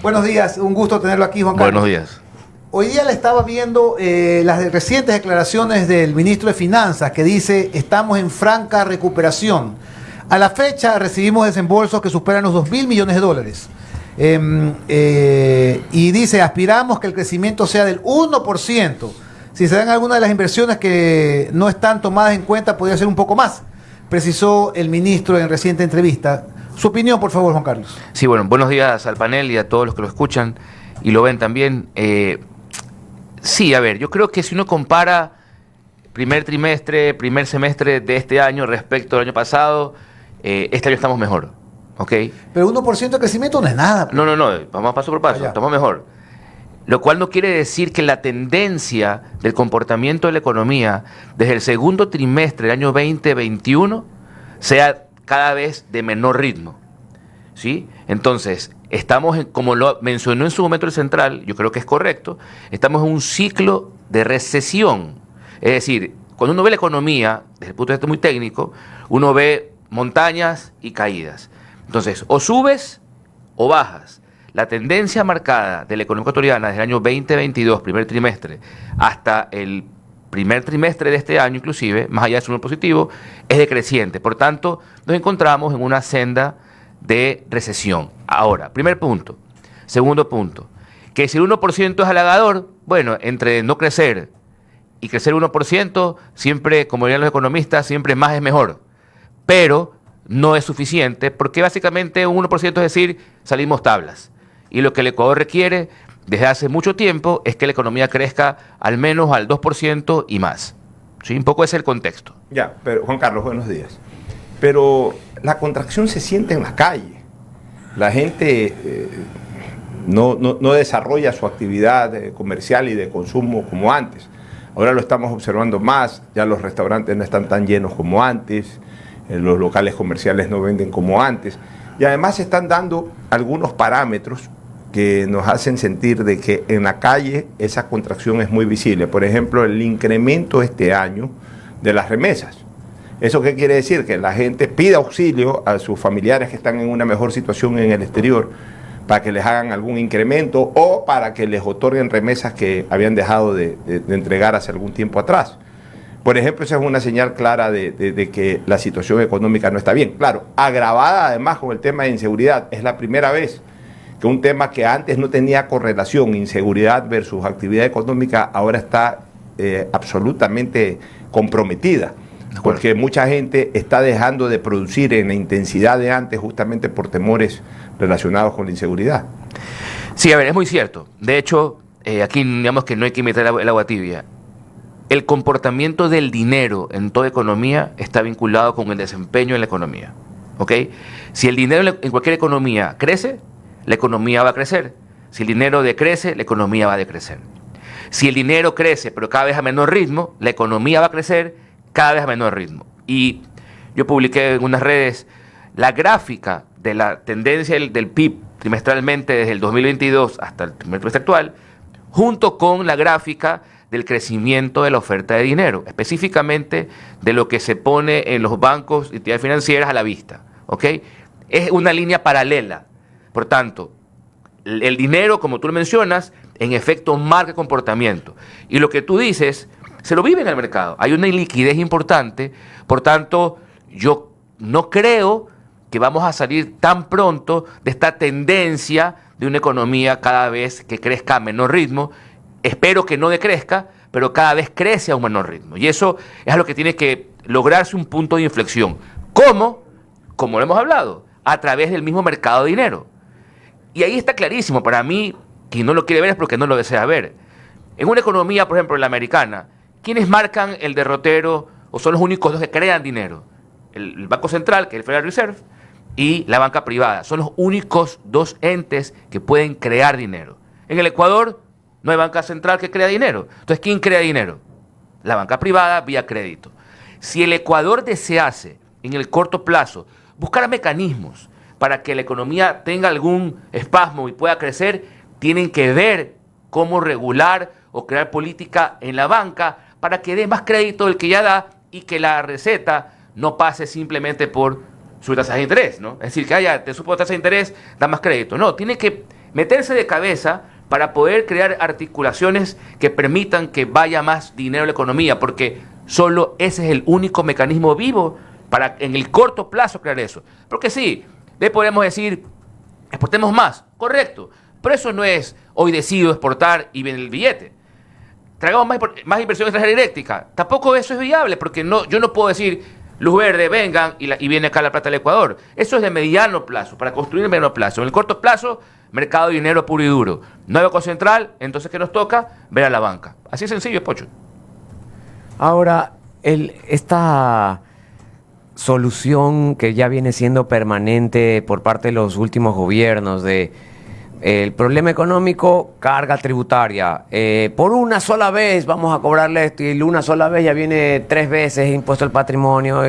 Buenos días, un gusto tenerlo aquí, Juan Carlos. Buenos días. Hoy día le estaba viendo las recientes declaraciones del ministro de Finanzas que dice estamos en franca recuperación. A la fecha recibimos desembolsos que superan los 2.000 millones de dólares. Y dice, aspiramos que el crecimiento sea del 1%. Si se dan algunas de las inversiones que no están tomadas en cuenta, podría ser un poco más, precisó el ministro en reciente entrevista. Su opinión, por favor, Juan Carlos. Sí, bueno, buenos días al panel y a todos los que lo escuchan y lo ven también. Sí, a ver, yo creo que si uno compara primer trimestre, primer semestre de este año respecto al año pasado, este año estamos mejor, ¿ok? Pero 1% de crecimiento no es nada. No, vamos paso por paso, estamos mejor. Lo cual no quiere decir que la tendencia del comportamiento de la economía desde el segundo trimestre del año 2021 sea cada vez de menor ritmo, ¿sí? Entonces, estamos, como lo mencionó en su momento el Central, yo creo que es correcto, estamos en un ciclo de recesión. Es decir, cuando uno ve la economía, desde el punto de vista muy técnico, uno ve montañas y caídas. Entonces, o subes o bajas. La tendencia marcada de la economía ecuatoriana desde el año 2022, primer trimestre, hasta el primer trimestre de este año inclusive, más allá de su número positivo, es decreciente. Por tanto, nos encontramos en una senda de recesión. Ahora, primer punto. Segundo punto, que si el 1% es halagador, bueno, entre no crecer y crecer 1%, siempre, como dirían los economistas, siempre más es mejor. Pero no es suficiente, porque básicamente un 1% es decir, salimos tablas. Y lo que el Ecuador requiere desde hace mucho tiempo es que la economía crezca al menos al 2% y más. ¿Sí? Un poco ese es el contexto. Ya, pero Juan Carlos, buenos días. Pero la contracción se siente en la calle. La gente no desarrolla su actividad comercial y de consumo como antes. Ahora lo estamos observando más, ya los restaurantes no están tan llenos como antes, los locales comerciales no venden como antes. Y además se están dando algunos parámetros que nos hacen sentir de que en la calle esa contracción es muy visible. Por ejemplo, el incremento este año de las remesas. ¿Eso qué quiere decir? Que la gente pide auxilio a sus familiares que están en una mejor situación en el exterior para que les hagan algún incremento o para que les otorguen remesas que habían dejado de entregar hace algún tiempo atrás. Por ejemplo, esa es una señal clara de que la situación económica no está bien. Claro, agravada además con el tema de inseguridad. Es la primera vez que un tema que antes no tenía correlación, inseguridad versus actividad económica, ahora está absolutamente comprometida. Porque mucha gente está dejando de producir en la intensidad de antes justamente por temores relacionados con la inseguridad. Sí, a ver, es muy cierto. De hecho, aquí digamos que no hay que meter el agua tibia. El comportamiento del dinero en toda economía está vinculado con el desempeño en la economía. ¿Ok? Si el dinero en cualquier economía crece, la economía va a crecer. Si el dinero decrece, la economía va a decrecer. Si el dinero crece, pero cada vez a menor ritmo, la economía va a crecer cada vez a menor ritmo. Y yo publiqué en unas redes la gráfica de la tendencia del PIB trimestralmente desde el 2022 hasta el primer trimestre actual, junto con la gráfica del crecimiento de la oferta de dinero, específicamente de lo que se pone en los bancos y entidades financieras a la vista. ¿Ok? Es una línea paralela. Por tanto, el dinero, como tú lo mencionas, en efecto marca comportamiento. Y lo que tú dices, se lo vive en el mercado. Hay una liquidez importante. Por tanto, yo no creo que vamos a salir tan pronto de esta tendencia de una economía cada vez que crezca a menor ritmo. Espero que no decrezca, pero cada vez crece a un menor ritmo. Y eso es lo que tiene que lograrse un punto de inflexión. ¿Cómo? Como lo hemos hablado, a través del mismo mercado de dinero. Y ahí está clarísimo. Para mí, quien no lo quiere ver es porque no lo desea ver. En una economía, por ejemplo, la americana, ¿quiénes marcan el derrotero o son los únicos dos que crean dinero? El Banco Central, que es el Federal Reserve, y la banca privada. Son los únicos dos entes que pueden crear dinero. En el Ecuador no hay banca central que crea dinero. Entonces, ¿quién crea dinero? La banca privada vía crédito. Si el Ecuador desease, en el corto plazo, buscar mecanismos para que la economía tenga algún espasmo y pueda crecer, tienen que ver cómo regular o crear política en la banca para que dé más crédito el que ya da y que la receta no pase simplemente por su tasa de interés, ¿no? Es decir, que te supo tasa de interés, da más crédito. No, tiene que meterse de cabeza para poder crear articulaciones que permitan que vaya más dinero a la economía, porque solo ese es el único mecanismo vivo para en el corto plazo crear eso. Porque sí, le podemos decir, exportemos más, correcto, pero eso no es hoy decido exportar y viene el billete. Traigamos más inversión extranjera eléctrica. Tampoco eso es viable, porque yo no puedo decir, luz verde, vengan, y viene acá la plata del Ecuador. Eso es de mediano plazo, para construir en mediano plazo. En el corto plazo, mercado de dinero puro y duro. No hay Banco Central, entonces ¿qué nos toca? Ver a la banca. Así es sencillo, Pocho. Ahora, esta solución que ya viene siendo permanente por parte de los últimos gobiernos de el problema económico, carga tributaria. Por una sola vez vamos a cobrarle esto y una sola vez ya viene 3 veces impuesto al patrimonio,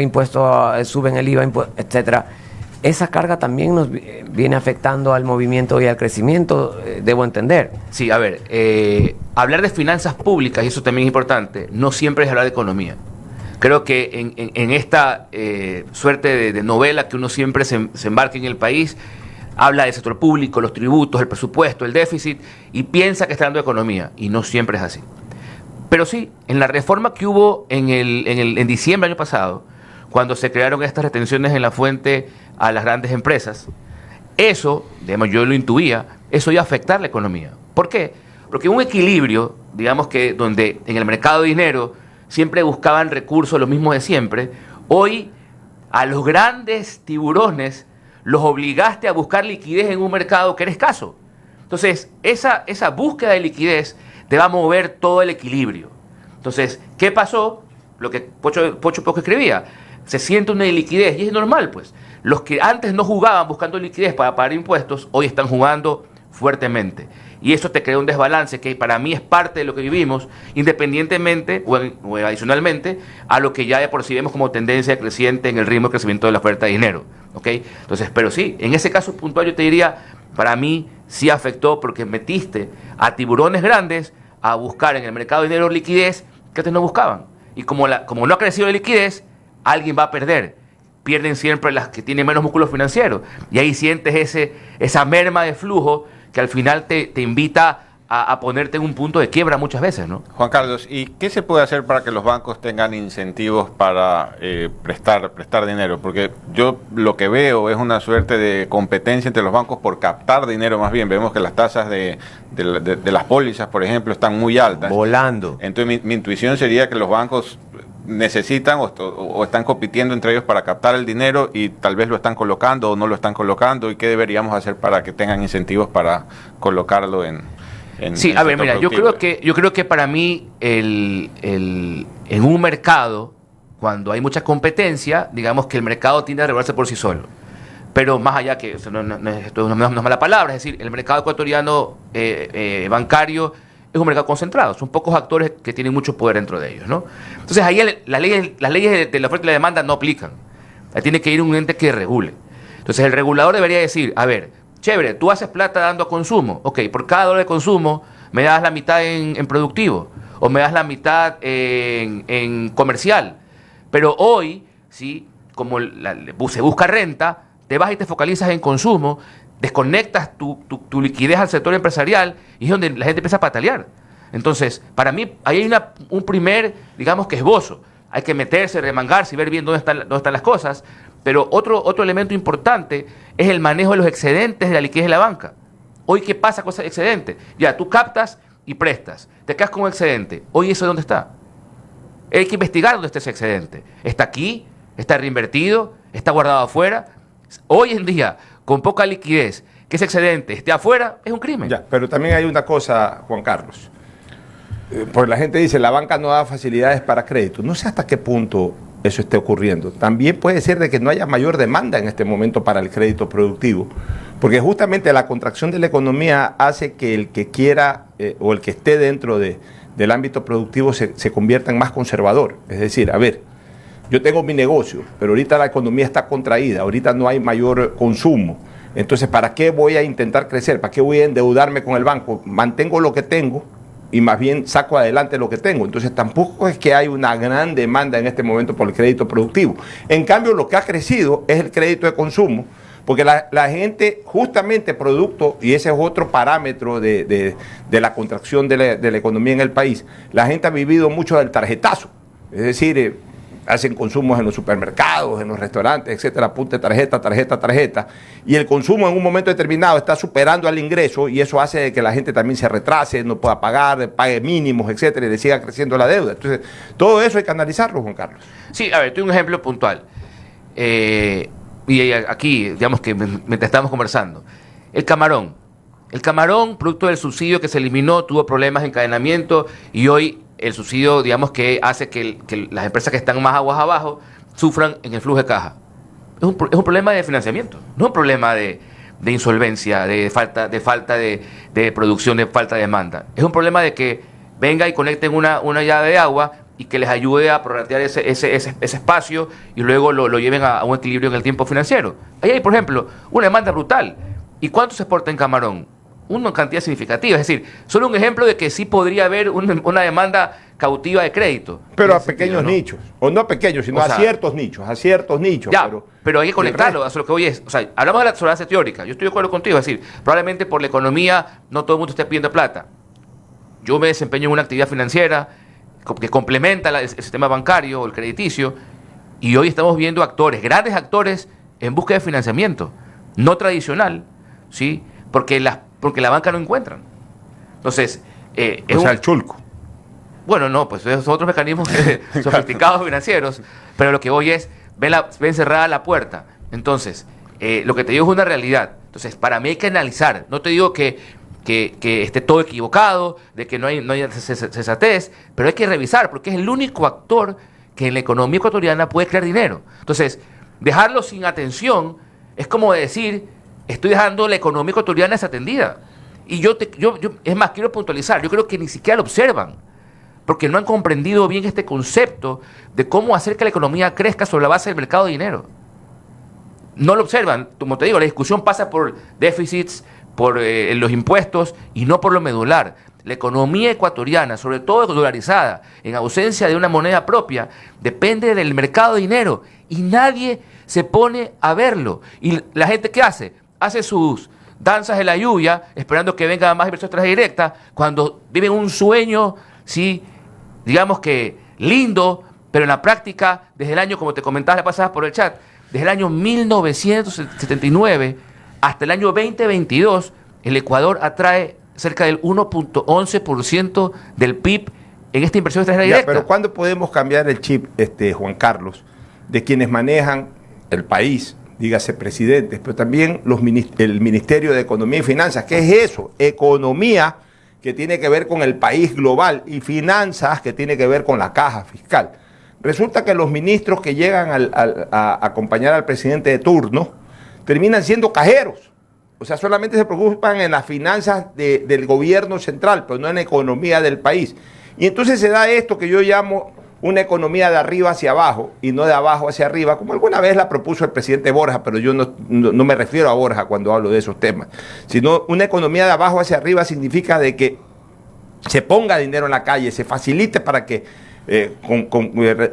suben el IVA, etcétera. Esa carga también nos viene afectando al movimiento y al crecimiento, debo entender. Sí, a ver, hablar de finanzas públicas, y eso también es importante, no siempre es hablar de economía. Creo que en esta suerte de novela que uno siempre se embarca en el país, habla del sector público, los tributos, el presupuesto, el déficit, y piensa que está hablando de economía, y no siempre es así. Pero sí, en la reforma que hubo en diciembre del año pasado, cuando se crearon estas retenciones en la fuente a las grandes empresas, eso, digamos, yo lo intuía, eso iba a afectar la economía. ¿Por qué? Porque un equilibrio, digamos que donde en el mercado de dinero siempre buscaban recursos los mismos de siempre, hoy a los grandes tiburones los obligaste a buscar liquidez en un mercado que era escaso. Entonces, esa búsqueda de liquidez te va a mover todo el equilibrio. Entonces, ¿qué pasó? Lo que Pocho poco escribía. Se siente una iliquidez y es normal, pues. Los que antes no jugaban buscando liquidez para pagar impuestos, hoy están jugando fuertemente. Y eso te crea un desbalance que para mí es parte de lo que vivimos, independientemente o adicionalmente a lo que ya de por sí vemos como tendencia creciente en el ritmo de crecimiento de la oferta de dinero. ¿Ok? Entonces, pero sí, en ese caso puntual yo te diría, para mí sí afectó porque metiste a tiburones grandes a buscar en el mercado de dinero liquidez que antes no buscaban. Y como no ha crecido la liquidez, alguien va a perder. Pierden siempre las que tienen menos músculo financiero. Y ahí sientes esa merma de flujo que al final te invita a ponerte en un punto de quiebra muchas veces, ¿no? Juan Carlos, ¿y qué se puede hacer para que los bancos tengan incentivos para prestar dinero? Porque yo lo que veo es una suerte de competencia entre los bancos por captar dinero más bien. Vemos que las tasas de las pólizas, por ejemplo, están muy altas. Volando. Entonces mi intuición sería que los bancos necesitan o están compitiendo entre ellos para captar el dinero y tal vez lo están colocando o no lo están colocando, y qué deberíamos hacer para que tengan incentivos para colocarlo en sí, a ver, mira, yo creo que para mí en un mercado, cuando hay mucha competencia, digamos que el mercado tiende a regularse por sí solo. Pero más allá que, esto no es mala palabra, es decir, el mercado ecuatoriano bancario es un mercado concentrado, son pocos actores que tienen mucho poder dentro de ellos, ¿no? Entonces ahí las leyes de la oferta y la demanda no aplican. Ahí tiene que ir un ente que regule. Entonces el regulador debería decir, a ver, chévere, tú haces plata dando a consumo, ok, por cada $1 de consumo me das la mitad en productivo, o me das la mitad en comercial. Pero hoy, ¿sí? Como se busca renta, te vas y te focalizas en consumo, desconectas tu liquidez al sector empresarial y es donde la gente empieza a patalear. Entonces, para mí, ahí hay un primer, digamos que esbozo. Hay que meterse, remangarse y ver bien dónde están las cosas. Pero otro elemento importante es el manejo de los excedentes de la liquidez de la banca. Hoy, ¿qué pasa con ese excedente? Ya, tú captas y prestas. Te quedas con un excedente. Hoy, ¿eso dónde está? Hay que investigar dónde está ese excedente. ¿Está aquí? ¿Está reinvertido? ¿Está guardado afuera? Hoy en día, con poca liquidez, que ese excedente esté afuera, es un crimen. Ya, pero también hay una cosa, Juan Carlos. Porque la gente dice, la banca no da facilidades para crédito. No sé hasta qué punto eso esté ocurriendo. También puede ser de que no haya mayor demanda en este momento para el crédito productivo. Porque justamente la contracción de la economía hace que el que quiera o el que esté dentro del ámbito productivo se convierta en más conservador. Es decir, a ver, yo tengo mi negocio, pero ahorita la economía está contraída, ahorita no hay mayor consumo. Entonces, ¿para qué voy a intentar crecer? ¿Para qué voy a endeudarme con el banco? Mantengo lo que tengo y más bien saco adelante lo que tengo. Entonces, tampoco es que hay una gran demanda en este momento por el crédito productivo. En cambio, lo que ha crecido es el crédito de consumo, Porque la gente, justamente producto, y ese es otro parámetro de la contracción de la economía en el país, la gente ha vivido mucho del tarjetazo. Es decir, hacen consumos en los supermercados, en los restaurantes, etcétera, apunte tarjeta, tarjeta, tarjeta, y el consumo en un momento determinado está superando al ingreso y eso hace que la gente también se retrase, no pueda pagar, pague mínimos, etcétera, y le siga creciendo la deuda. Entonces, todo eso hay que analizarlo, Juan Carlos. Sí, a ver, tengo un ejemplo puntual. Y aquí, digamos que mientras estábamos conversando, el camarón, producto del subsidio que se eliminó, tuvo problemas de encadenamiento y hoy el subsidio, digamos, que hace que las empresas que están más aguas abajo sufran en el flujo de caja. Es un problema de financiamiento, no es un problema de insolvencia, de falta de producción, de falta de demanda. Es un problema de que venga y conecten una llave de agua y que les ayude a prorratear ese espacio y luego lo lleven a un equilibrio en el tiempo financiero. Ahí hay, por ejemplo, una demanda brutal. ¿Y cuánto se exporta en camarón? Una cantidad significativa. Es decir, solo un ejemplo de que sí podría haber una demanda cautiva de crédito. Pero a pequeños nichos, o no a pequeños, sino a ciertos nichos, Ya, pero hay que conectarlo, a lo que voy es, o sea, hablamos de la base teórica, yo estoy de acuerdo contigo, es decir, probablemente por la economía no todo el mundo esté pidiendo plata. Yo me desempeño en una actividad financiera que complementa el sistema bancario o el crediticio, y hoy estamos viendo grandes actores, en busca de financiamiento, no tradicional, ¿sí? Porque la banca no encuentran. Entonces, el chulco. Bueno, no, pues esos son otros mecanismos sofisticados financieros, pero lo que voy es, ven cerrada la puerta. Entonces, lo que te digo es una realidad. Entonces, para mí hay que analizar, no te digo que esté todo equivocado, de que no hay sensatez, pero hay que revisar, porque es el único actor que en la economía ecuatoriana puede crear dinero. Entonces, dejarlo sin atención es como decir, estoy dejando la economía ecuatoriana desatendida. Y yo es más, quiero puntualizar, yo creo que ni siquiera lo observan, porque no han comprendido bien este concepto de cómo hacer que la economía crezca sobre la base del mercado de dinero. No lo observan, como te digo, la discusión pasa por déficits, por los impuestos y no por lo medular. La economía ecuatoriana, sobre todo dolarizada, en ausencia de una moneda propia, depende del mercado de dinero y nadie se pone a verlo. ¿Y la gente qué hace? Hace sus danzas de la lluvia esperando que venga más inversión extranjera directa cuando viven un sueño, sí, digamos que lindo, pero en la práctica, desde el año, como te comentaba la pasada por el chat, desde el año 1979 hasta el año 2022, el Ecuador atrae cerca del 1.11% del PIB en esta inversión extranjera directa. Pero ¿cuándo podemos cambiar el chip, Juan Carlos, de quienes manejan el país, dígase presidentes, pero también el Ministerio de Economía y Finanzas? ¿Qué es eso? Economía, que tiene que ver con el país global, y finanzas, que tiene que ver con la caja fiscal. Resulta que los ministros que llegan a acompañar al presidente de turno terminan siendo cajeros. O sea, solamente se preocupan en las finanzas del gobierno central, pero no en la economía del país. Y entonces se da esto que yo llamo una economía de arriba hacia abajo y no de abajo hacia arriba, como alguna vez la propuso el presidente Borja, pero yo no me refiero a Borja cuando hablo de esos temas, sino una economía de abajo hacia arriba significa de que se ponga dinero en la calle, se facilite para que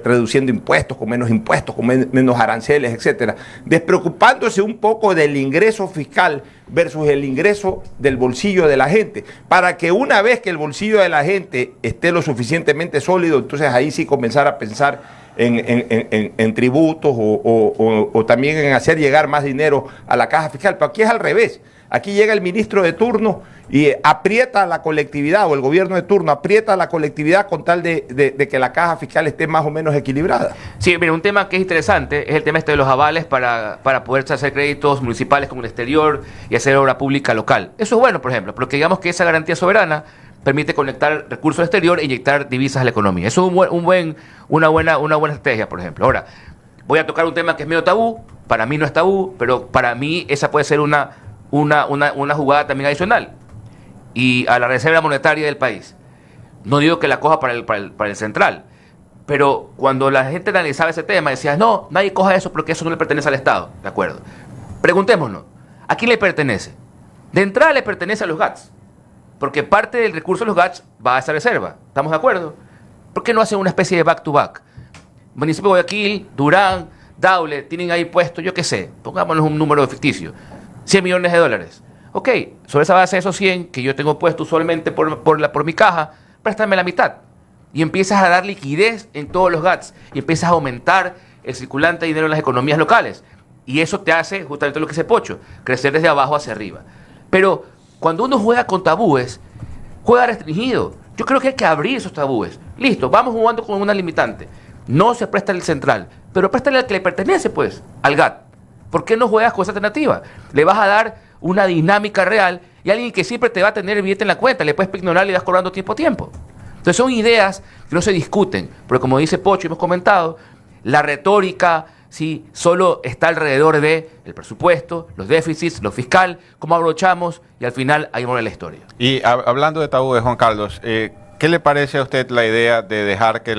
reduciendo impuestos, con menos aranceles, etcétera, despreocupándose un poco del ingreso fiscal versus el ingreso del bolsillo de la gente, para que una vez que el bolsillo de la gente esté lo suficientemente sólido, entonces ahí sí comenzar a pensar en tributos o también en hacer llegar más dinero a la caja fiscal. Pero aquí es al revés. Aquí llega el ministro de turno y aprieta a la colectividad, o el gobierno de turno aprieta a la colectividad con tal de que la caja fiscal esté más o menos equilibrada. Sí, mira, un tema que es interesante es el tema de los avales para poder hacer créditos municipales con el exterior y hacer obra pública local. Eso es bueno, por ejemplo, porque digamos que esa garantía soberana permite conectar recursos al exterior e inyectar divisas a la economía. Eso es una buena estrategia, por ejemplo. Ahora, voy a tocar un tema que es medio tabú, para mí no es tabú, pero para mí esa puede ser una jugada también adicional, y a la reserva monetaria del país. No digo que la coja para el central, pero cuando la gente analizaba ese tema decía, no, nadie coja eso porque eso no le pertenece al Estado. De acuerdo, preguntémonos, ¿a quién le pertenece? De entrada le pertenece a los GATS, porque parte del recurso de los GATS va a esa reserva. ¿Estamos de acuerdo? ¿Por qué no hacen una especie de back to back? Municipio de Guayaquil, Durán, Daule tienen ahí puesto, yo qué sé, pongámonos un número ficticio, $100 millones. Ok, sobre esa base de esos 100 que yo tengo puesto usualmente por mi caja, préstame la mitad. Y empiezas a dar liquidez en todos los GATS y empiezas a aumentar el circulante de dinero en las economías locales. Y eso te hace justamente lo que dice Pocho, crecer desde abajo hacia arriba. Pero cuando uno juega con tabúes, juega restringido. Yo creo que hay que abrir esos tabúes. Listo, vamos jugando con una limitante. No se presta el central, pero préstale al que le pertenece, pues, al GAT. ¿Por qué no juegas con esa alternativa? Le vas a dar una dinámica real y alguien que siempre te va a tener el billete en la cuenta, le puedes pignorar y le vas cobrando tiempo a tiempo. Entonces son ideas que no se discuten, pero como dice Pocho, hemos comentado, la retórica sí solo está alrededor de el presupuesto, los déficits, lo fiscal, cómo abrochamos y al final ahí muere la historia. Y hablando de tabúes, Juan Carlos, ¿qué le parece a usted la idea de dejar que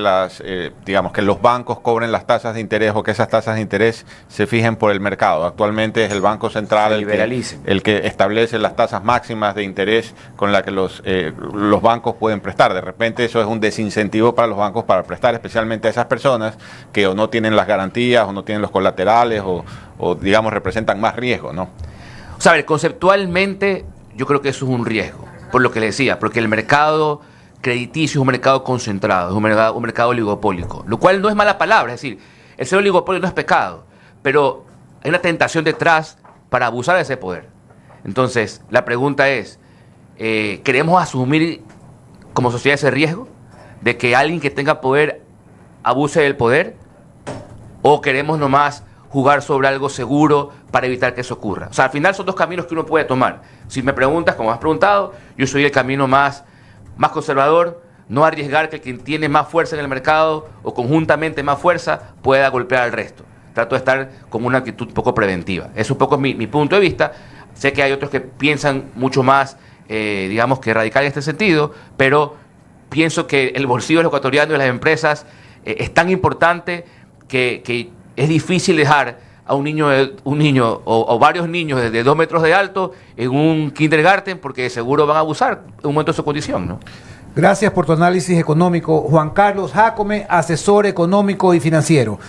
digamos, que los bancos cobren las tasas de interés o que esas tasas de interés se fijen por el mercado? Actualmente es el Banco Central el que establece las tasas máximas de interés con las que los bancos pueden prestar. De repente eso es un desincentivo para los bancos para prestar, especialmente a esas personas que o no tienen las garantías o no tienen los colaterales o digamos, representan más riesgo, ¿no? O sea, a ver, conceptualmente yo creo que eso es un riesgo, por lo que le decía, porque el mercado crediticio es un mercado concentrado, es un mercado oligopólico, lo cual no es mala palabra, es decir, el ser oligopolio no es pecado, pero hay una tentación detrás para abusar de ese poder. Entonces, la pregunta es, ¿queremos asumir como sociedad ese riesgo de que alguien que tenga poder abuse del poder? ¿O queremos nomás jugar sobre algo seguro para evitar que eso ocurra? O sea, al final son dos caminos que uno puede tomar. Si me preguntas, como has preguntado, yo soy el camino más conservador, no arriesgar que quien tiene más fuerza en el mercado o conjuntamente más fuerza pueda golpear al resto. Trato de estar con una actitud un poco preventiva. Es un poco mi punto de vista. Sé que hay otros que piensan mucho más, digamos, que radical en este sentido, pero pienso que el bolsillo de los ecuatorianos y de las empresas es tan importante que es difícil dejar a un niño o varios niños de 2 metros de alto en un kindergarten porque seguro van a abusar en un momento de su condición, ¿no? Gracias por tu análisis económico, Juan Carlos Jácome, asesor económico y financiero.